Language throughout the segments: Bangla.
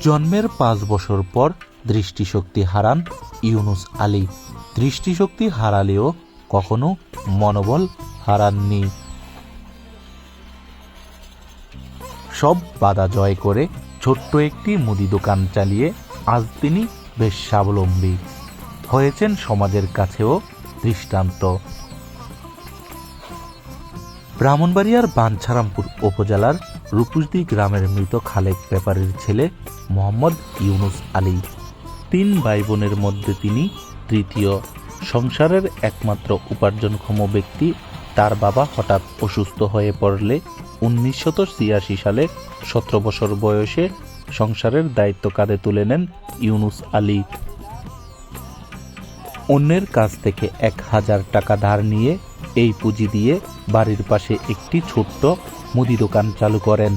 জন্মের 5 বছর পর দৃষ্টিশক্তি হারান ইউনুস আলী। দৃষ্টিশক্তি হারালেও কখনো মনোবল হারাননি। সব বাধা জয় করে ছোট্ট একটি মুদি দোকান চালিয়ে আজ তিনি বেশ স্বাবলম্বী হয়েছেন, সমাজের কাছেও দৃষ্টান্ত। ব্রাহ্মণবাড়িয়ার বাঞ্ছারামপুর উপজেলার রূপসদী গ্রামের মৃত খালেক ব্যাপারীর ছেলে মোহাম্মদ ইউনুস আলী। 3 ভাই বোনের মধ্যে তিনি তৃতীয়। সংসারের একমাত্র উপার্জনক্ষম ব্যক্তি। তার বাবা হঠাৎ অসুস্থ হয়ে পড়লে 1986 সালে 17 বছর বয়সে সংসারের দায়িত্ব কাঁধে তুলে নেন ইউনুস আলী। অন্যের কাছ থেকে 1000 টাকা ধার নিয়ে এই পুঁজি দিয়ে বাড়ির পাশে একটি ছোট্ট মুদি দোকান চালু করেন।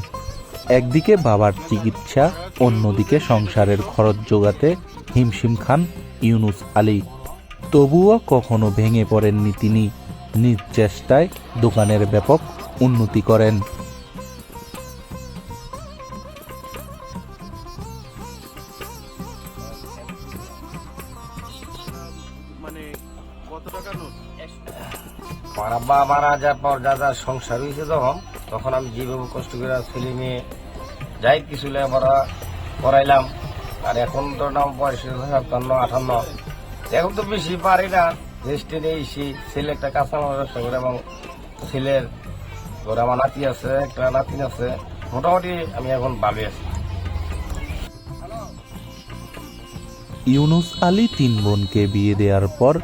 একদিকে বাবার চিকিৎসা, অন্যদিকে সংসারের খরচ জোগাতে হিমশিম খান ইউনুস আলী। তবুও কখনো ভেঙে পড়েননি তিনি। নিজ চেষ্টায় দোকানের ব্যাপক উন্নতি করেন। আমার আব্বা মারা যাওয়ার পর যা সংসার হয়েছে তখন আমি যেভাবে কষ্ট করে ছেলে মেয়ে যাই কিছু লেখাপড়া করাইলাম। আর এখন তো নাম বয়স 57-58, এখন তো বেশি পারি না। রেস্টে এসে ছেলে একটা কাঁচামাল ব্যবসা করে এবং ছেলের ঘরে আমার নাতি আছে, একটা নাতিন আছে। মোটামুটি আমি এখন ভালো আছি। ইউনুস আলী 3 বোনকে বিয়ে দেওয়ার পর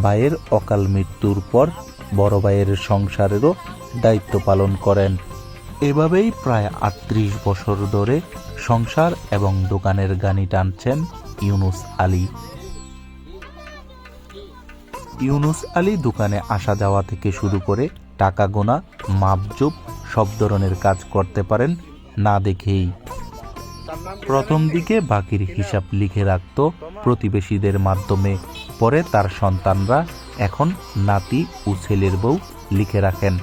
ভাইয়ের অকাল মৃত্যুর পর বড় ভাইয়ের সংসারেরও দায়িত্ব পালন করেন। এভাবেই প্রায় 38 বছর ধরে সংসার এবং দোকানের গানি টানছেন ইউনুস আলী। ইউনুস আলী দোকানে আসা যাওয়া থেকে শুরু করে টাকা গোনা, মাপজোপ সব ধরনের কাজ করতে পারেন না দেখেই। প্রথম দিকে বাকির হিসাব লিখে রাখত প্রতিবেশীদের মাধ্যমে, পরে তার সন্তানরা, এখন নাতি ও ছেলের বউ লিখে রাখেন।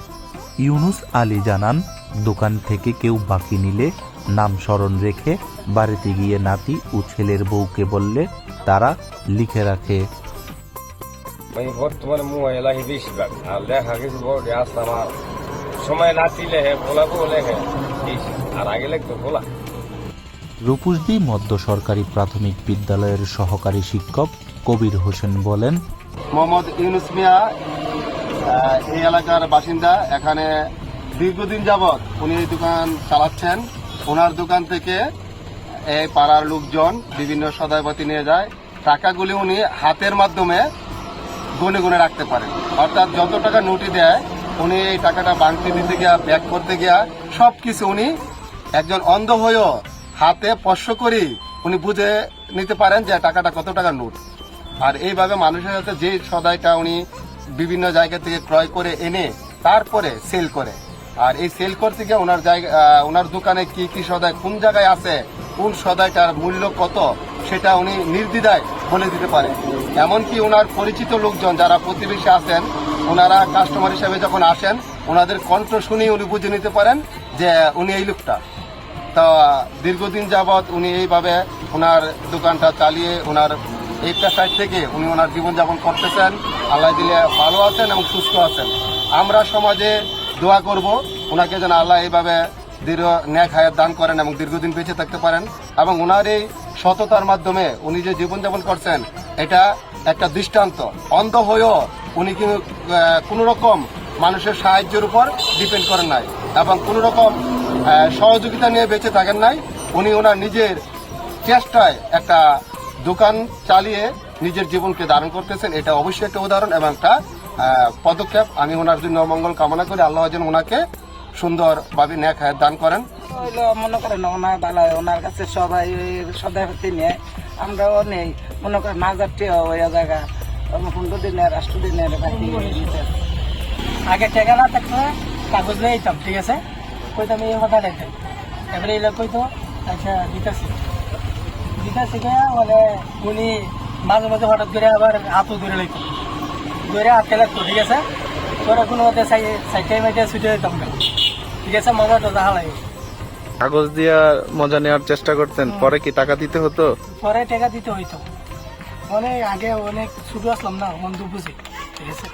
ইউনুস আলী জানান, দোকান থেকে কেউ বাকি নিলে নাম স্মরণ রেখে বাড়িতে গিয়ে নাতি ও ছেলের বউকে বললে তারা লিখে রাখে। বর্তমানে মোবাইল আগে বেশিরভাগ, আর লেখা কিছু বড় আসতে আমার সময় নাতি লেখে, বলাবো লেখে বেশি, আর আগে লিখতো বলা। রূপসদী মধ্য সরকারি প্রাথমিক বিদ্যালয়ের সহকারী শিক্ষক কবির হোসেন বলেন, মোহাম্মদ ইউনুস মিয়া এই এলাকার বাসিন্দা। এখানে দীর্ঘদিন যাবৎ উনি এই দোকান চালাচ্ছেন। ওনার দোকান থেকে এই পাড়ার লোকজন বিভিন্ন সদাইপাতি নিয়ে যায়। টাকাগুলি উনি হাতের মাধ্যমে গুনে গুনে রাখতে পারেন, অর্থাৎ যত টাকা নোটই দেয় উনি এই টাকাটা বাংতি দিতে গিয়া, ব্যাক করতে গিয়া সবকিছু উনি একজন অন্ধ হয়েও হাতে স্পর্শ করি উনি বুঝে নিতে পারেন যে টাকাটা কত টাকা নোট। আর এইভাবে মানুষের হাতে যে সদাইটা উনি বিভিন্ন জায়গা থেকে ক্রয় করে এনে তারপরে সেল করে। আর এই সেল করতে গিয়ে ওনার দোকানে কি কি সদাই কোন জায়গায় আছে, কোন সদাইটার মূল্য কত, সেটা উনি নির্দ্বিধায় বলে দিতে পারে। এমনকি ওনার পরিচিত লোকজন যারা প্রতিবেশী আছেন, ওনারা কাস্টমার হিসেবে যখন আসেন, ওনাদের কণ্ঠ শুনেই উনি বুঝে নিতে পারেন যে উনি এই লোকটা। তা দীর্ঘদিন যাবৎ উনি এইভাবে ওনার দোকানটা চালিয়ে ওনার এই পেশায় থেকে উনি ওনার জীবনযাপন করতেছেন। আল্লাহ দিলে ভালো আছেন এবং সুস্থ আছেন। আমরা সমাজে দোয়া করব ওনাকে যেন আল্লাহ এইভাবে দীর্ঘ ন্যাক হায়াত দান করেন এবং দীর্ঘদিন বেঁচে থাকতে পারেন। এবং ওনার এই সততার মাধ্যমে উনি যে জীবনযাপন করছেন, এটা একটা দৃষ্টান্ত। অন্ধ হয়েও উনি কিন্তু কোনো রকম মানুষের সাহায্যের উপর ডিপেন্ড করেন নাই এবং কোনো রকম সহযোগিতা নিয়ে বেঁচে থাকেন নাই। উনি ওনার নিজের চেষ্টায় একটা দোকান চালিয়ে নিজের জীবনকে ধারণ করতেছেন। এটা অবশ্যই একটা উদাহরণ এবং একটা পদক্ষেপ। আমি ওনার জন্য মঙ্গল কামনা করি, আল্লাহ যেন ওনাকে সুন্দরভাবে ন্যাক হায়াত দান করেন। মনে করেন ওনার ভালো, ওনার কাছে সবাই সদাই নেয়, আমরাও নেই। মনে করেন 1000 ওই জায়গা 15 দিনের 8 দিনের আগে টেকা না থাকলে কাগজ নিয়ে যেতাম, ঠিক আছে, কইতাম এই কথা দেখতেন। এবারে এলাকা কইতো আচ্ছা দিতেছি মানে উনি মাঝে মাঝে হঠাৎ করে আবার হাতও ধরে লাগতো, ধরে হাতকে লাগতো, ঠিক আছে। তোরা কোনো মতে সাইকেল মাইতে ছুটে যেতাম না, ঠিক আছে, মজা তো দেখা লাগে। কাগজ দিয়া মজা নেওয়ার চেষ্টা করতেন, পরে কি টাকা দিতে হতো? পরে টাকা দিতে হইতো। অনেক আগে অনেক ছোট আসলাম না, মন্দ বুঝি, ঠিক আছে।